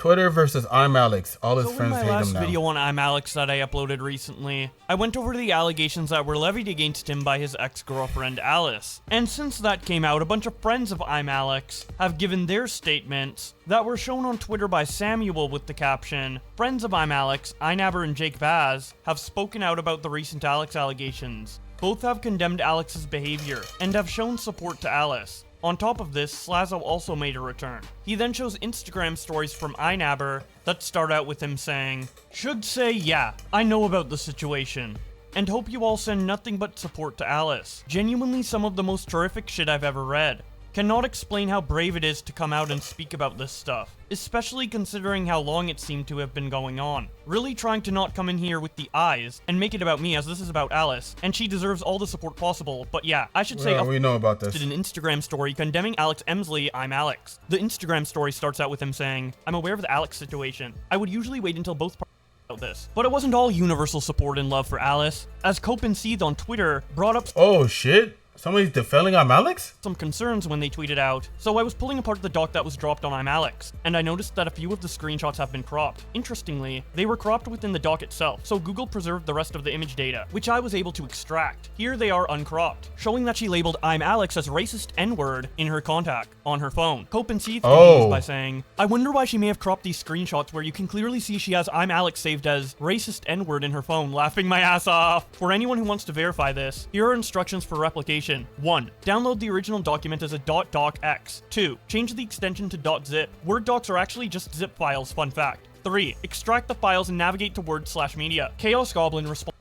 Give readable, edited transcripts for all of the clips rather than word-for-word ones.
Twitter versus ImAllexx. All his So in friends my hate him last now. video on ImAllexx that I uploaded recently, I went over the allegations that were levied against him by his ex-girlfriend Alice. And since that came out, a bunch of friends of ImAllexx have given their statements that were shown on Twitter by Samuel with the caption, "Friends of ImAllexx, Inabber and Jake Vaz, have spoken out about the recent Alex allegations. Both have condemned Alex's behavior and have shown support to Alice." On top of this, Slazo also made a return. He then shows Instagram stories from Inabber that start out with him saying, "Should say yeah, I know about the situation, and hope you all send nothing but support to Alice. Genuinely some of the most terrific shit I've ever read. Cannot explain how brave it is to come out and speak about this stuff, especially considering how long it seemed to have been going on. Really trying to not come in here with the eyes and make it about me, as this is about Alice, and she deserves all the support possible. But yeah, I should say, we know about this. Did an Instagram story condemning Alex Emsley, ImAllexx. The Instagram story starts out with him saying, "I'm aware of the Alex situation. I would usually wait until both parties about this. But it wasn't all universal support and love for Alice, as Cope and Seed on Twitter brought up Oh shit. Somebody's defending ImAllexx? some concerns when they tweeted out, so I was pulling apart the doc that was dropped on ImAllexx, and I noticed that a few of the screenshots have been cropped. Interestingly, they were cropped within the doc itself, so Google preserved the rest of the image data, which I was able to extract. Here they are uncropped, showing that she labeled ImAllexx as racist N-word in her contact on her phone. Cope and Seeds continues by saying, "I wonder why she may have cropped these screenshots where you can clearly see she has ImAllexx saved as racist N-word in her phone, laughing my ass off. For anyone who wants to verify this, here are instructions for replication. 1. Download the original document as a .docx. 2. Change the extension to .zip. Word docs are actually just zip files, fun fact. 3. Extract the files and navigate to Word/media. Chaos Goblin responds."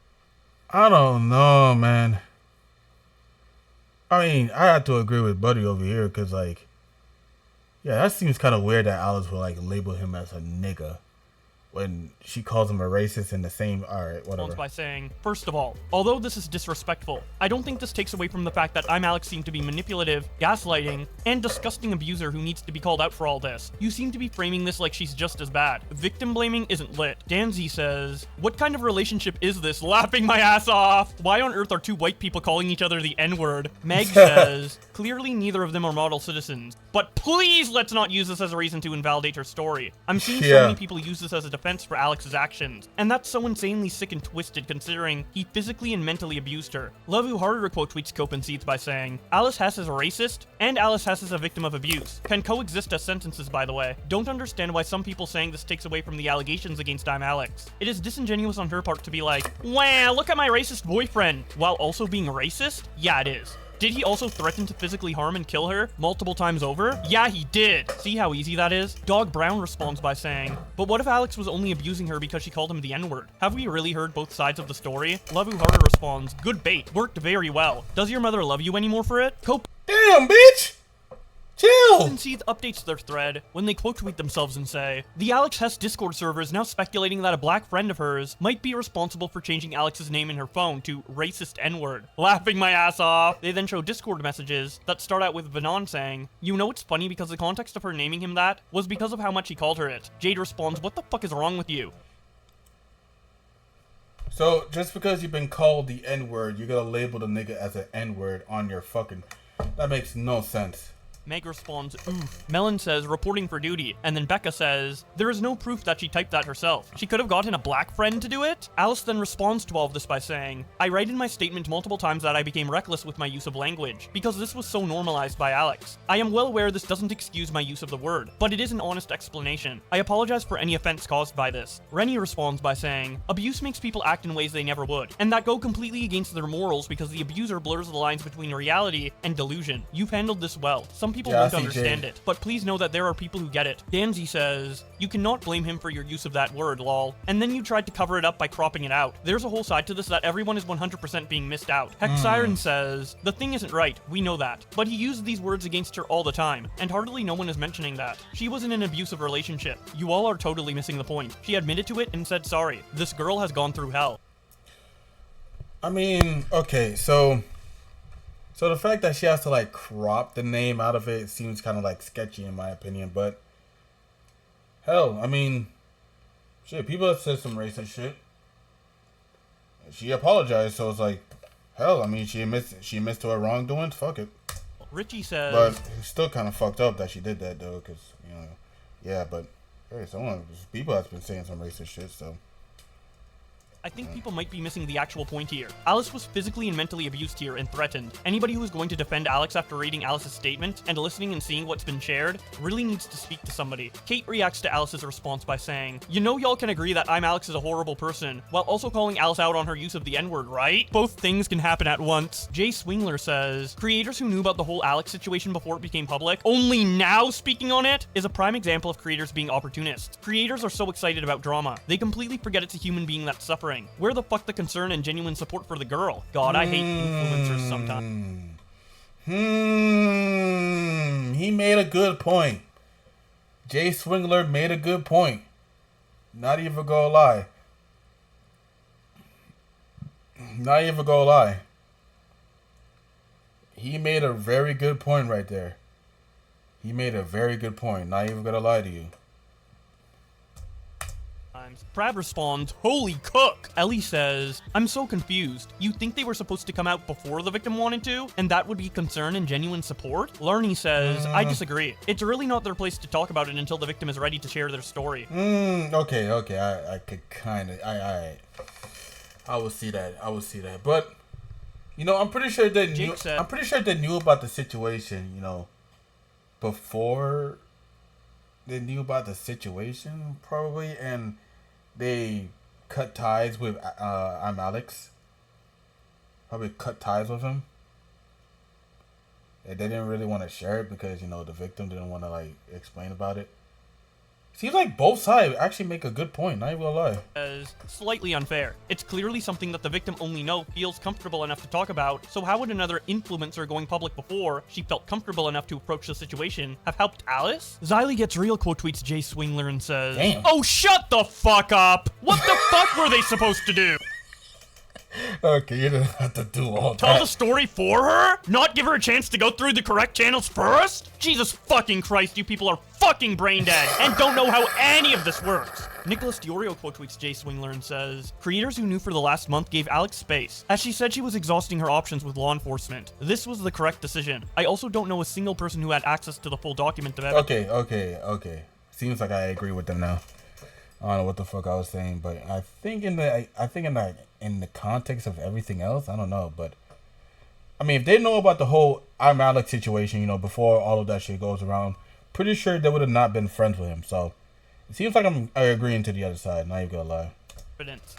I don't know, man. I mean, I have to agree with Buddy over here, because, like, yeah, that seems kind of weird that Alice would, like, label him as a nigga when she calls him a racist in the same, alright, whatever. By saying, "First of all, although this is disrespectful, I don't think this takes away from the fact that ImAllexx seemed to be manipulative, gaslighting, and disgusting abuser who needs to be called out for all this. You seem to be framing this like she's just as bad. Victim blaming isn't lit." Danzy says, "What kind of relationship is this? Laughing my ass off. Why on earth are two white people calling each other the N-word?" Meg says, "Clearly neither of them are model citizens. But please let's not use this as a reason to invalidate her story. I'm seeing so many people use this as a defense for Alex's actions, and that's so insanely sick and twisted considering he physically and mentally abused her." Love Harder quote tweets Cope and Seeds by saying, "Alice Hess is a racist, and Alice Hess is a victim of abuse. Can coexist as sentences, by the way. Don't understand why some people saying this takes away from the allegations against ImAllexx. It is disingenuous on her part to be like, wow, look at my racist boyfriend, while also being racist? Yeah, it is. Did he also threaten to physically harm and kill her multiple times over? Yeah, he did. See how easy that is?" Dog Brown responds by saying, "But what if Alex was only abusing her because she called him the N-word? Have we really heard both sides of the story?" Love Harder responds, "Good bait. Worked very well. Does your mother love you anymore for it?" Cope Damn, bitch! Chill! and Seed updates their thread when they quote tweet themselves and say, "The Alex Hess Discord server is now speculating that a black friend of hers might be responsible for changing Alex's name in her phone to racist N-word." Laughing my ass off. They then show Discord messages that start out with Vanon saying, "You know it's funny because the context of her naming him that was because of how much he called her it." Jade responds, "What the fuck is wrong with you?" So, just because you've been called the N-word, you're gonna label the nigga as an N-word on your fucking... That makes no sense. Meg responds, "Oof." Melon says, "Reporting for duty." And then Becca says, "There is no proof that she typed that herself. She could have gotten a black friend to do it?" Alice then responds to all of this by saying, "I write in my statement multiple times that I became reckless with my use of language, because this was so normalized by Alex. I am well aware this doesn't excuse my use of the word, but it is an honest explanation. I apologize for any offense caused by this." Rennie responds by saying, "Abuse makes people act in ways they never would, and that go completely against their morals because the abuser blurs the lines between reality and delusion. You've handled this well. Some people won't understand it, but please know that there are people who get it." Danzy says, "You cannot blame him for your use of that word, lol. And then you tried to cover it up by cropping it out. There's a whole side to this that everyone is 100% being missed out." Hex Siren says, "The thing isn't right, we know that. But he used these words against her all the time, and hardly no one is mentioning that. She was in an abusive relationship. You all are totally missing the point. She admitted to it and said sorry. This girl has gone through hell." I mean, okay, so the fact that she has to, like, crop the name out of it seems kind of, like, sketchy in my opinion, but hell, I mean, shit, people have said some racist shit. She apologized, so it's like, hell, I mean, she admits to her wrongdoings, fuck it. Richie says, but it's still kind of fucked up that she did that, though, because, you know, yeah, but Hey, people has been saying some racist shit, so. I think people might be missing the actual point here. Alice was physically and mentally abused here and threatened. Anybody who is going to defend Alex after reading Alice's statement and listening and seeing what's been shared really needs to speak to somebody. Kate reacts to Alice's response by saying, "You know y'all can agree that ImAllexx is a horrible person, while also calling Alice out on her use of the N-word, right? Both things can happen at once." Jay Swingler says, "Creators who knew about the whole Alex situation before it became public, only now speaking on it, is a prime example of creators being opportunists. Creators are so excited about drama, they completely forget it's a human being that's suffering. Where the fuck the concern and genuine support for the girl? God, I hate influencers sometimes." He made a good point. Jay Swingler made a good point. Not even gonna lie. Not even gonna lie. He made a very good point right there. He made a very good point. Not even gonna lie to you. Prav responds, "Holy cook!" Ellie says, "I'm so confused. You think they were supposed to come out before the victim wanted to? And that would be concern and genuine support?" Larnie says, "I disagree. It's really not their place to talk about it until the victim is ready to share their story." Okay. I could kind of, I will see that. But, you know, I'm pretty sure they knew about the situation, you know, before they knew about the situation, probably, and they cut ties with ImAllexx. Probably cut ties with him. And they didn't really want to share it because, you know, the victim didn't want to, like, explain about it. Seems like both sides actually make a good point, not even gonna lie. As slightly unfair. It's clearly something that the victim only feels comfortable enough to talk about, so how would another influencer going public before she felt comfortable enough to approach the situation have helped Alice? Xylee Gets Real quote tweets Jay Swingler and says, "Damn. Oh, shut the fuck up! What the fuck were they supposed to do? Okay, you didn't have to do all that. Tell the story for her? Not give her a chance to go through the correct channels first? Jesus fucking Christ, you people are fucking brain dead and don't know how any of this works." Nicholas Diorio quote tweets Jay Swingler and says, "Creators who knew for the last month gave Alex space, as she said she was exhausting her options with law enforcement. This was the correct decision. I also don't know a single person who had access to the full document of evidence." Okay. Seems like I agree with them now. I don't know what the fuck I was saying, but I think in the context of everything else, I don't know, but I mean, if they know about the whole ImAllexx situation, you know, before all of that shit goes around, pretty sure they would have not been friends with him. So it seems like I'm agreeing to the other side. Not even gonna lie.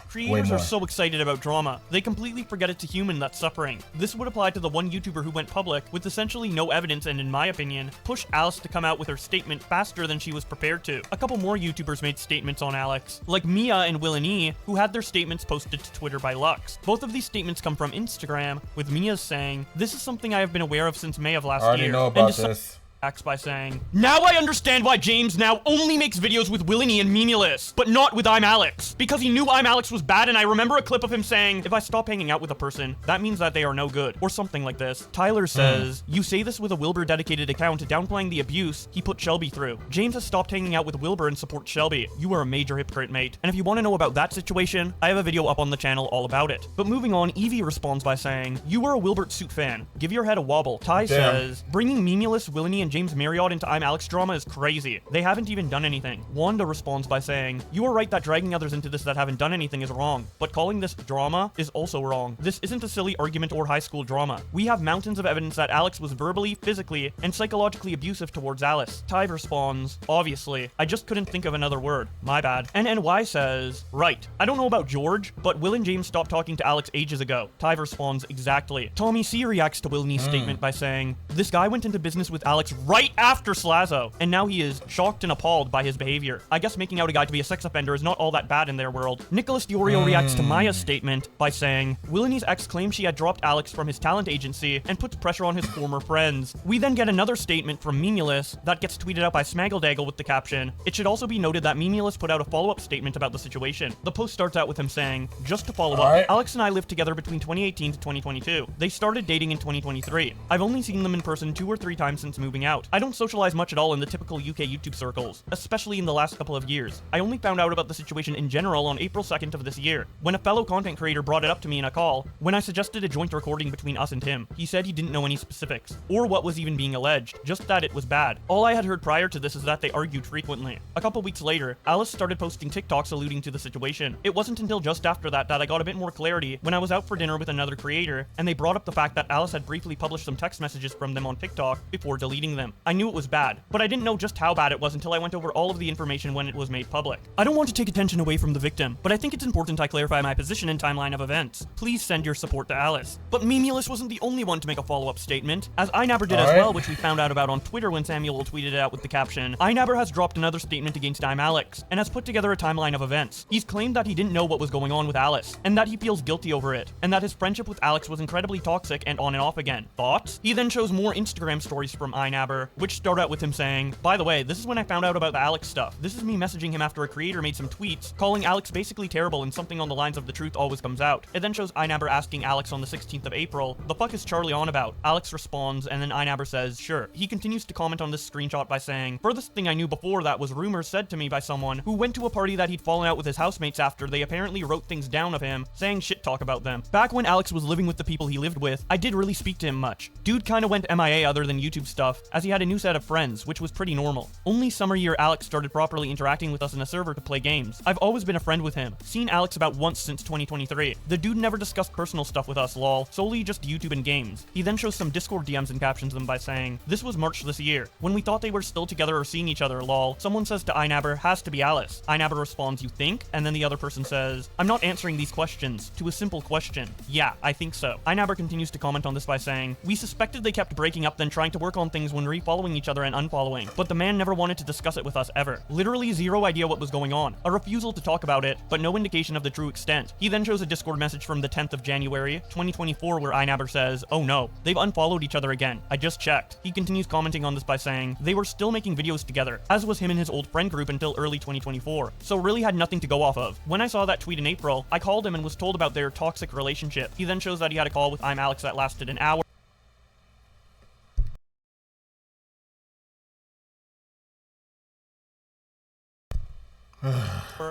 Creators are so excited about drama, they completely forget it's a human that's suffering. This would apply to the one YouTuber who went public with essentially no evidence and, in my opinion, pushed Alice to come out with her statement faster than she was prepared to. A couple more YouTubers made statements on Alex, like Mia and Willanie, who had their statements posted to Twitter by Lux. Both of these statements come from Instagram, with Mia's saying, "This is something I have been aware of since May of last year." I already know about this. Acts by saying, "Now I understand why James now only makes videos with Willanie and Memealess, but not with ImAllexx. Because he knew ImAllexx was bad, and I remember a clip of him saying, if I stop hanging out with a person, that means that they are no good," or something like this. Tyler says, "You say this with a Wilbur dedicated account downplaying the abuse he put Shelby through. James has stopped hanging out with Wilbur and supports Shelby. You are a major hypocrite, mate. And if you want to know about that situation, I have a video up on the channel all about it." But moving on, Evie responds by saying, "You are a Wilbert Suit fan. Give your head a wobble." Ty says, "Bringing Memealess, Willanie, and James Marriott into ImAllexx drama is crazy. They haven't even done anything." Wanda responds by saying, "You are right that dragging others into this that haven't done anything is wrong, but calling this drama is also wrong. This isn't a silly argument or high school drama. We have mountains of evidence that Alex was verbally, physically, and psychologically abusive towards Alice." Ty responds, "Obviously. I just couldn't think of another word. My bad." NNY says, "Right. I don't know about George, but Will and James stopped talking to Alex ages ago." Ty responds, "Exactly." Tommy C reacts to Willnie's statement by saying, "This guy went into business with Alex right after Slazo, and now he is shocked and appalled by his behavior. I guess making out a guy to be a sex offender is not all that bad in their world." Nicholas Diorio reacts to Maya's statement by saying, "Willnie's ex claimed she had dropped Alex from his talent agency and puts pressure on his former friends." We then get another statement from Memealess that gets tweeted out by Smaggledaggle with the caption, "It should also be noted that Memealess put out a follow-up statement about the situation." The post starts out with him saying, "Just to follow up, Alex and I lived together between 2018 to 2022. They started dating in 2023. I've only seen them in person 2 or 3 times since moving out. out. I don't socialize much at all in the typical UK YouTube circles, especially in the last couple of years. I only found out about the situation in general on April 2nd of this year, when a fellow content creator brought it up to me in a call when I suggested a joint recording between us and him. He said he didn't know any specifics, or what was even being alleged, just that it was bad. All I had heard prior to this is that they argued frequently. A couple weeks later, Alice started posting TikToks alluding to the situation. It wasn't until just after that I got a bit more clarity when I was out for dinner with another creator, and they brought up the fact that Alice had briefly published some text messages from them on TikTok before deleting them. I knew it was bad, but I didn't know just how bad it was until I went over all of the information when it was made public. I don't want to take attention away from the victim, but I think it's important I clarify my position and timeline of events. Please send your support to Alice. But ImAllexx wasn't the only one to make a follow-up statement, as INABR did as well, which we found out about on Twitter when Samuel tweeted it out with the caption, "INABR has dropped another statement against ImAllexx, and has put together a timeline of events. He's claimed that he didn't know what was going on with Alice, and that he feels guilty over it, and that his friendship with Alex was incredibly toxic and on and off again. Thoughts?" He then shows more Instagram stories from INABR, which start out with him saying, "By the way, this is when I found out about the Alex stuff. This is me messaging him after a creator made some tweets, calling Alex basically terrible and something on the lines of the truth always comes out." It then shows INABR asking Alex on the 16th of April, "The fuck is Charlie on about?" Alex responds, and then INABR says, "Sure." He continues to comment on this screenshot by saying, "Furthest thing I knew before that was rumors said to me by someone who went to a party that he'd fallen out with his housemates after they apparently wrote things down of him, saying shit talk about them. Back when Alex was living with the people he lived with, I did really speak to him much. Dude kinda went MIA other than YouTube stuff, as he had a new set of friends, which was pretty normal. Only summer year Alex started properly interacting with us in a server to play games. I've always been a friend with him. Seen Alex about once since 2023. The dude never discussed personal stuff with us, lol, solely just YouTube and games." He then shows some Discord DMs and captions them by saying, "This was March this year, when we thought they were still together or seeing each other, lol. Someone says to INABR, 'Has to be Alice.' INABR responds, 'You think?' And then the other person says, 'I'm not answering these questions,' to a simple question. 'Yeah, I think so.' INABR continues to comment on this by saying, 'We suspected they kept breaking up then trying to work on things when refollowing each other and unfollowing, but the man never wanted to discuss it with us ever. Literally zero idea what was going on. A refusal to talk about it, but no indication of the true extent.' He then shows a Discord message from the 10th of January, 2024 where INABR says, 'Oh no, they've unfollowed each other again. I just checked.' He continues commenting on this by saying, 'They were still making videos together, as was him and his old friend group until early 2024, so really had nothing to go off of. When I saw that tweet in April, I called him and was told about their toxic relationship.' He then shows that he had a call with ImAllexx that lasted an hour.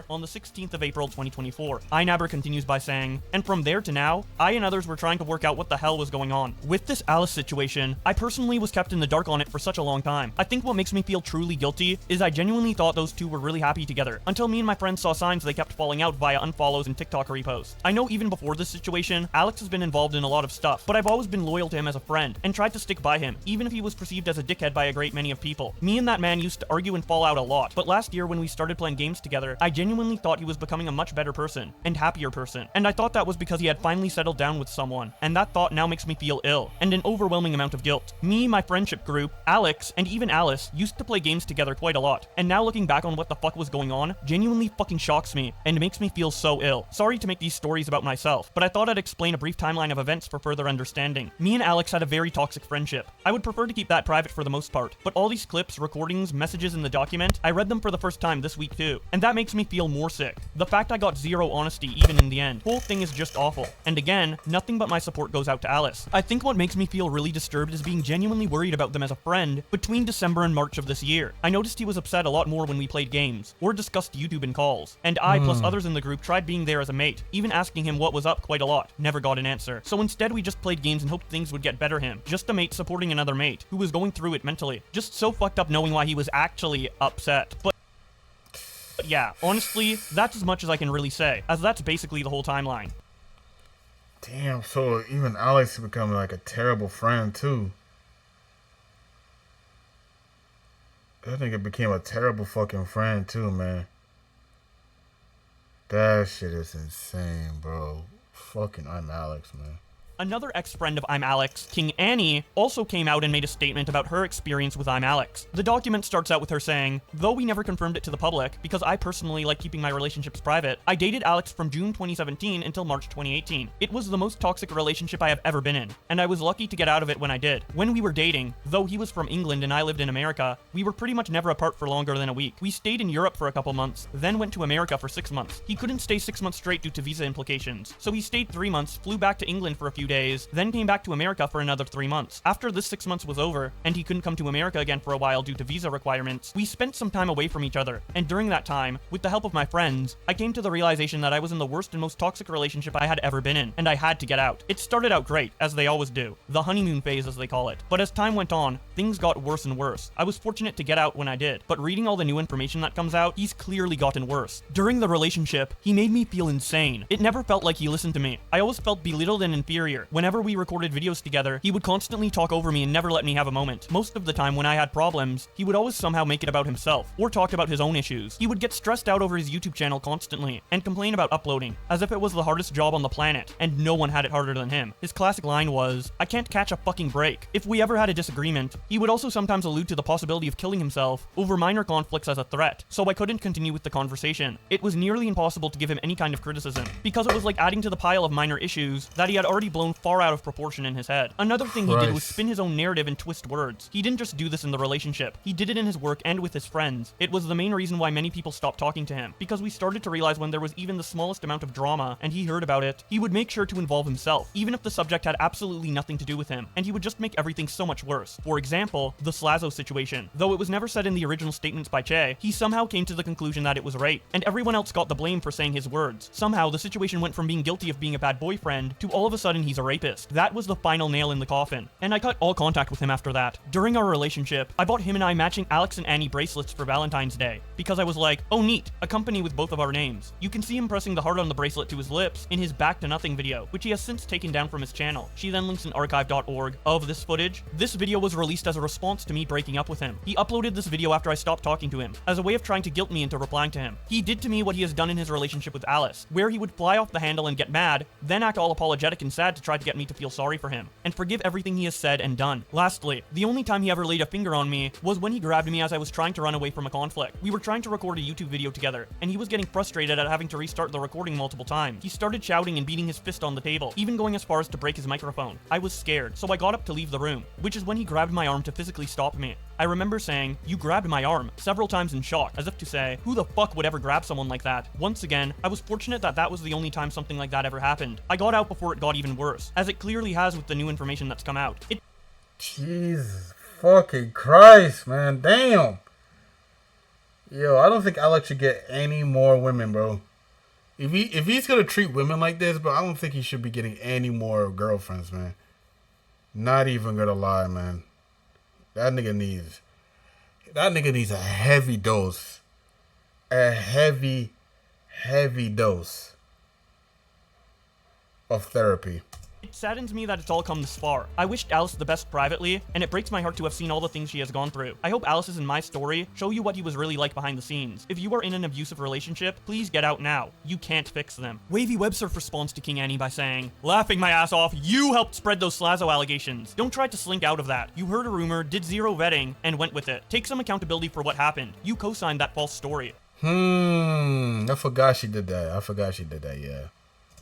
On the 16th of April 2024. INABR continues by saying, "And from there to now, I and others were trying to work out what the hell was going on. With this Alice situation, I personally was kept in the dark on it for such a long time. I think what makes me feel truly guilty is I genuinely thought those two were really happy together, until me and my friends saw signs they kept falling out via unfollows and TikTok reposts. I know even before this situation, Alex has been involved in a lot of stuff, but I've always been loyal to him as a friend, and tried to stick by him, even if he was perceived as a dickhead by a great many of people. Me and that man used to argue and fall out a lot, but last year when we started playing games together, I genuinely thought he was becoming a much better person, and happier person, and I thought that was because he had finally settled down with someone, and that thought now makes me feel ill, and an overwhelming amount of guilt. Me, my friendship group, Alex, and even Alice used to play games together quite a lot, and now looking back on what the fuck was going on genuinely fucking shocks me, and makes me feel so ill. Sorry to make these stories about myself, but I thought I'd explain a brief timeline of events for further understanding. Me and Alex had a very toxic friendship. I would prefer to keep that private for the most part, but all these clips, recordings, messages in the document, I read them for the first time this week too, and that makes me feel more sick. The fact I got zero honesty even in the end. Whole thing is just awful. And again, nothing but my support goes out to Alice. I think what makes me feel really disturbed is being genuinely worried about them as a friend between December and March of this year. I noticed he was upset a lot more when we played games, or discussed YouTube in calls. And I, plus others in the group, tried being there as a mate, even asking him what was up quite a lot. Never got an answer. So instead we just played games and hoped things would get better him. Just a mate supporting another mate, who was going through it mentally. Just so fucked up knowing why he was actually upset. But yeah, honestly, that's as much as I can really say, as that's basically the whole timeline. Damn, so even Alex become like a terrible friend too. That nigga became a terrible fucking friend too, man. That shit is insane, bro. Fucking ImAllexx, man. Another ex-friend of ImAllexx, King Annie, also came out and made a statement about her experience with ImAllexx. The document starts out with her saying, "Though we never confirmed it to the public, because I personally like keeping my relationships private, I dated Alex from June 2017 until March 2018. It was the most toxic relationship I have ever been in, and I was lucky to get out of it when I did. When we were dating, though he was from England and I lived in America, we were pretty much never apart for longer than a week. We stayed in Europe for a couple months, then went to America for 6 months. He couldn't stay 6 months straight due to visa implications, so he stayed 3 months, flew back to England for a few days, then came back to America for another 3 months. After this 6 months was over, and he couldn't come to America again for a while due to visa requirements, we spent some time away from each other, and during that time, with the help of my friends, I came to the realization that I was in the worst and most toxic relationship I had ever been in, and I had to get out. It started out great, as they always do, the honeymoon phase as they call it, but as time went on, things got worse and worse. I was fortunate to get out when I did, but reading all the new information that comes out, he's clearly gotten worse. During the relationship, he made me feel insane. It never felt like he listened to me. I always felt belittled and inferior. Whenever we recorded videos together, he would constantly talk over me and never let me have a moment. Most of the time when I had problems, he would always somehow make it about himself, or talk about his own issues. He would get stressed out over his YouTube channel constantly, and complain about uploading, as if it was the hardest job on the planet, and no one had it harder than him. His classic line was, "I can't catch a fucking break." If we ever had a disagreement, he would also sometimes allude to the possibility of killing himself over minor conflicts as a threat, so I couldn't continue with the conversation. It was nearly impossible to give him any kind of criticism, because it was like adding to the pile of minor issues that he had already blown far out of proportion in his head. Another thing he did was spin his own narrative and twist words. He didn't just do this in the relationship, he did it in his work and with his friends. It was the main reason why many people stopped talking to him, because we started to realize when there was even the smallest amount of drama, and he heard about it, he would make sure to involve himself, even if the subject had absolutely nothing to do with him, and he would just make everything so much worse. For example, the Slazo situation. Though it was never said in the original statements by Che, he somehow came to the conclusion that it was rape, and everyone else got the blame for saying his words. Somehow, the situation went from being guilty of being a bad boyfriend to all of a sudden he's a rapist. That was the final nail in the coffin, and I cut all contact with him after that. During our relationship, I bought him and I matching Alex and Annie bracelets for Valentine's Day, because I was like, oh neat, a company with both of our names. You can see him pressing the heart on the bracelet to his lips in his Back to Nothing video, which he has since taken down from his channel. She then links in archive.org of this footage. This video was released as a response to me breaking up with him. He uploaded this video after I stopped talking to him, as a way of trying to guilt me into replying to him. He did to me what he has done in his relationship with Alice, where he would fly off the handle and get mad, then act all apologetic and sad to try to get me to feel sorry for him, and forgive everything he has said and done. Lastly, the only time he ever laid a finger on me was when he grabbed me as I was trying to run away from a conflict. We were trying to record a YouTube video together, and he was getting frustrated at having to restart the recording multiple times. He started shouting and beating his fist on the table, even going as far as to break his microphone. I was scared, so I got up to leave the room, which is when he grabbed my arm to physically stop me. I remember saying, "You grabbed my arm," several times in shock, as if to say, who the fuck would ever grab someone like that? Once again, I was fortunate that that was the only time something like that ever happened. I got out before it got even worse, as it clearly has with the new information that's come out. Jesus fucking Christ, man. Damn. Yo, I don't think Alex should get any more women, bro. If he's gonna treat women like this, bro, I don't think he should be getting any more girlfriends, man. Not even gonna lie, man. That nigga needs a heavy dose. A heavy dose of therapy. It saddens me that it's all come this far. I wished Alice the best privately, and it breaks my heart to have seen all the things she has gone through. I hope Alice's and my story show you what he was really like behind the scenes. If you are in an abusive relationship, please get out now. You can't fix them. Wavy Websurf responds to King Annie by saying, "Laughing my ass off, you helped spread those Slazo allegations. Don't try to slink out of that. You heard a rumor, did zero vetting, and went with it. Take some accountability for what happened. You co-signed that false story." I forgot she did that, yeah.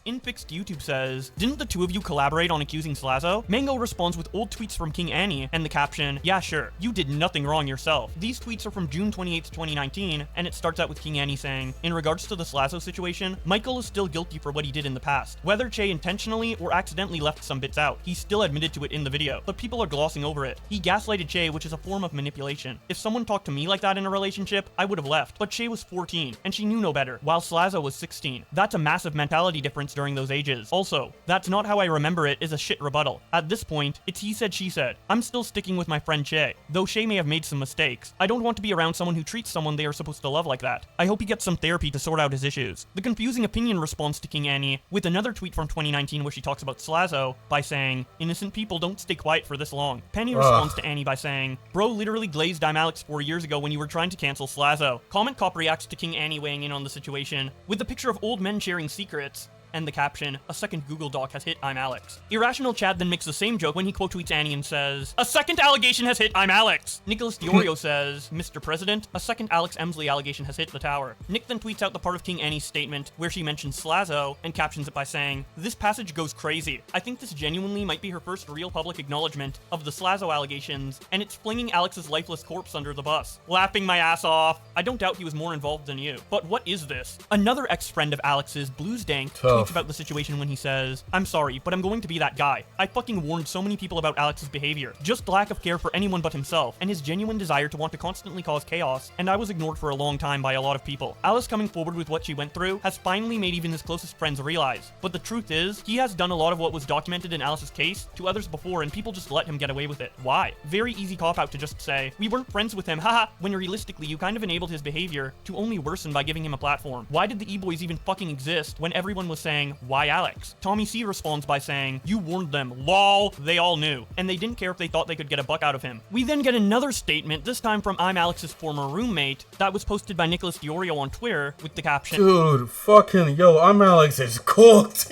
Infixed YouTube says, "Didn't the two of you collaborate on accusing Slazo?" Mango responds with old tweets from King Annie and the caption, "Yeah, sure. You did nothing wrong yourself." These tweets are from June 28th, 2019, and it starts out with King Annie saying, "In regards to the Slazo situation, Michael is still guilty for what he did in the past. Whether Che intentionally or accidentally left some bits out, he still admitted to it in the video, but people are glossing over it. He gaslighted Che, which is a form of manipulation. If someone talked to me like that in a relationship, I would have left. But Che was 14, and she knew no better, while Slazo was 16. That's a massive mentality difference during those ages. Also, that's not how I remember it is a shit rebuttal. At this point, it's he said, she said. I'm still sticking with my friend Che, though Che may have made some mistakes. I don't want to be around someone who treats someone they are supposed to love like that. I hope he gets some therapy to sort out his issues." The confusing opinion responds to King Annie with another tweet from 2019 where she talks about Slazo by saying, "Innocent people don't stay quiet for this long." Penny responds to Annie by saying, "Bro literally glazed ImAllexx 4 years ago when you were trying to cancel Slazo." Comment Cop reacts to King Annie weighing in on the situation with a picture of old men sharing secrets, and the caption, "A second Google Doc has hit ImAllexx." Irrational Chad then makes the same joke when he quote tweets Annie and says, "A second allegation has hit ImAllexx." Nicholas Diorio says, "Mr. President, a second Alex Emsley allegation has hit the tower." Nick then tweets out the part of King Annie's statement where she mentions Slazo and captions it by saying, "This passage goes crazy. I think this genuinely might be her first real public acknowledgement of the Slazo allegations, and it's flinging Alex's lifeless corpse under the bus. Laughing my ass off. I don't doubt he was more involved than you. But what is this?" Another ex-friend of Alex's, Blues Dank, tweets about the situation when he says, "I'm sorry, but I'm going to be that guy. I fucking warned so many people about Alex's behavior. Just lack of care for anyone but himself, and his genuine desire to want to constantly cause chaos, and I was ignored for a long time by a lot of people." Alice coming forward with what she went through has finally made even his closest friends realize. But the truth is, he has done a lot of what was documented in Alice's case to others before, and people just let him get away with it. Why? Very easy cop-out to just say, "We weren't friends with him, haha," when realistically you kind of enabled his behavior to only worsen by giving him a platform. Why did the E-Boys even fucking exist when everyone was saying, "Why Alex?" Tommy C responds by saying, "You warned them, lol." They all knew, and they didn't care if they thought they could get a buck out of him. We then get another statement, this time from ImAllexx's former roommate, that was posted by Nicholas Diorio on Twitter with the caption, "Dude, fucking, yo, ImAllexx is cooked."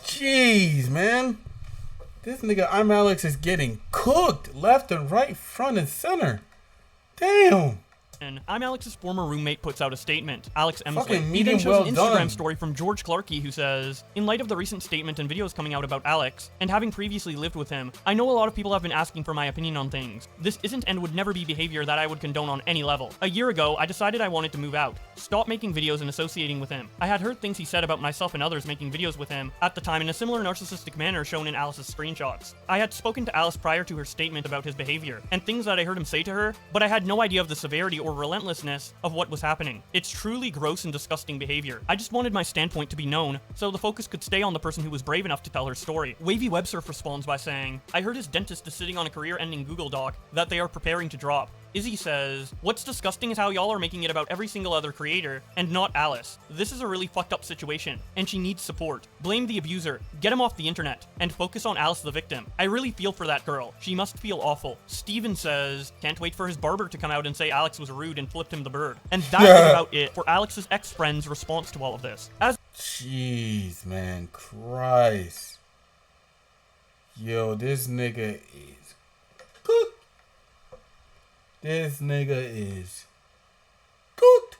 Jeez, man. This nigga ImAllexx is getting cooked left and right, front and center. Damn. ImAllexx's former roommate puts out a statement, Alex Emsley. Fucking He then medium shows well an Instagram done. story from George Clarkey who says, "In light of the recent statement and videos coming out about Alex, and having previously lived with him, I know a lot of people have been asking for my opinion on things. This isn't and would never be behavior that I would condone on any level. A year ago, I decided I wanted to move out, stop making videos and associating with him. I had heard things he said about myself and others making videos with him at the time in a similar narcissistic manner shown in Alice's screenshots. I had spoken to Alice prior to her statement about his behavior, and things that I heard him say to her, but I had no idea of the severity or relentlessness of what was happening. It's truly gross and disgusting behavior. I just wanted my standpoint to be known, so the focus could stay on the person who was brave enough to tell her story." Wavy Websurf responds by saying, "I heard his dentist is sitting on a career-ending Google Doc that they are preparing to drop." Izzy says, "What's disgusting is how y'all are making it about every single other creator, and not Alice. This is a really fucked up situation, and she needs support. Blame the abuser, get him off the internet, and focus on Alice the victim. I really feel for that girl. She must feel awful." Steven says, "Can't wait for his barber to come out and say Alex was rude and flipped him the bird." And that is about it for Alex's ex-friend's response to all of this. Jeez, man, Christ. Yo, this nigga is cooked. This nigga is cooked.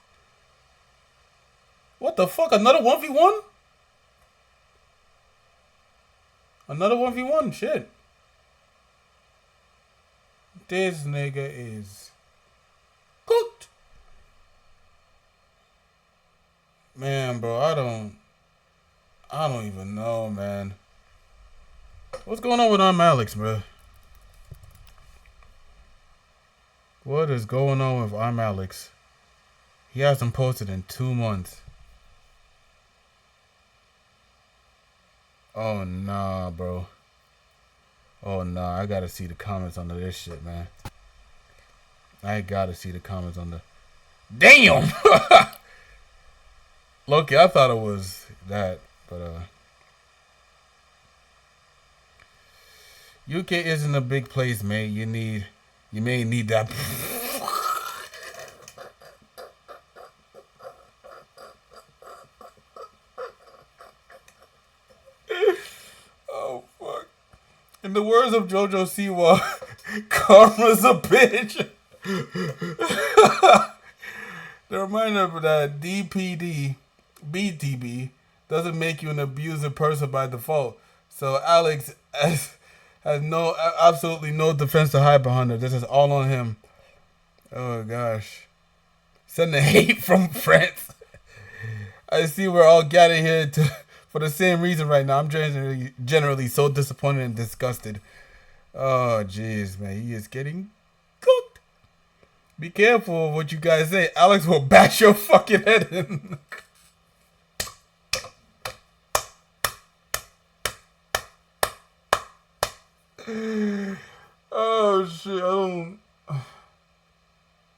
What the fuck? Another 1v1? Another 1v1? Shit. This nigga is cooked. Man, bro, I don't even know, man. What's going on with ImAllexx, bro? What is going on with ImAllexx? He hasn't posted in 2 months. Oh, nah, bro. Oh, nah, I gotta see the comments under this shit, man. I gotta see the comments on the... Damn! Loki, I thought it was that, but, UK isn't a big place, mate. You may need that. Oh, fuck. In the words of JoJo Siwa, karma's a bitch. The reminder of that BTB doesn't make you an abusive person by default. So Alex has absolutely no defense to hide behind her. This is all on him. Oh gosh. Sending hate from France. I see we're all gathered here for the same reason right now. I'm generally so disappointed and disgusted. Oh jeez, man. He is getting cooked. Be careful of what you guys say. Alex will bash your fucking head in. Oh shit!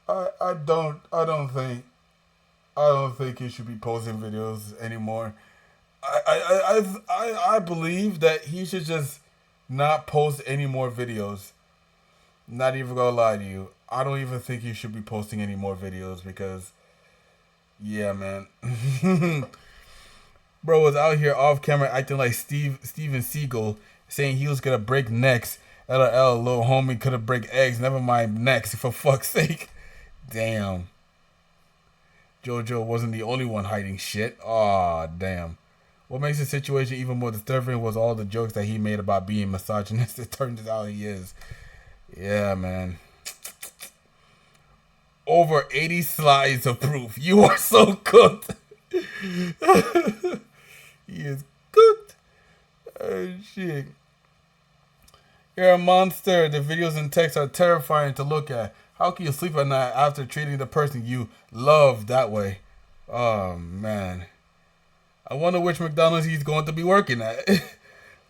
I don't think he should be posting videos anymore. I believe that he should just not post any more videos. Not even gonna lie to you. I don't even think he should be posting any more videos because, yeah, man. Bro was out here off camera acting like Steven Seagal, saying he was gonna break necks. LOL, little homie could have break eggs. Never mind necks, for fuck's sake. Damn. JoJo wasn't the only one hiding shit. Aw, damn. What makes the situation even more disturbing was all the jokes that he made about being misogynist. It turns out he is. Yeah, man. Over 80 slides of proof. You are so cooked. He is cooked. Oh shit. You're a monster. The videos and texts are terrifying to look at. How can you sleep at night after treating the person you love that way? Oh man. I wonder which McDonald's he's going to be working at.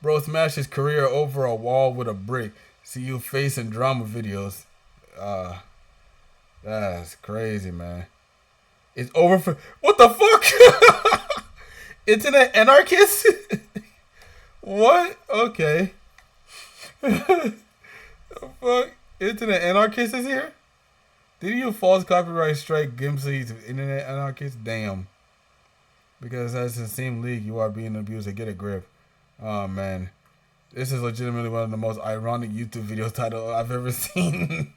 Bro smashed his career over a wall with a brick. See you facing drama videos. That's crazy, man. It's over for what the fuck? Internet anarchist? What? Okay. The fuck? Internet anarchist is here? Did you false copyright strike Gimpsey's internet anarchist? Damn. Because that's the same league you are being abused to get a grip. Oh man. This is legitimately one of the most ironic YouTube video titles I've ever seen.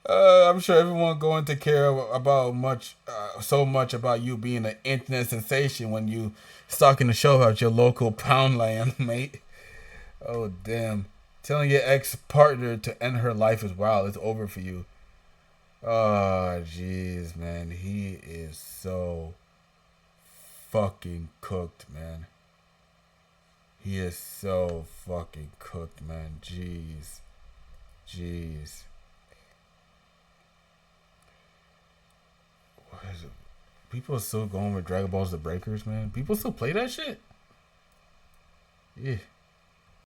I'm sure everyone going to care about so much about you being an internet sensation when you stalking the show about your local Poundland, mate. Oh damn! Telling your ex-partner to end her life is wild. It's over for you. Oh jeez, man, he is so fucking cooked, man. He is so fucking cooked, man. Jeez, jeez. People are still going with Dragon Ball's The Breakers, man. People still play that shit? Yeah.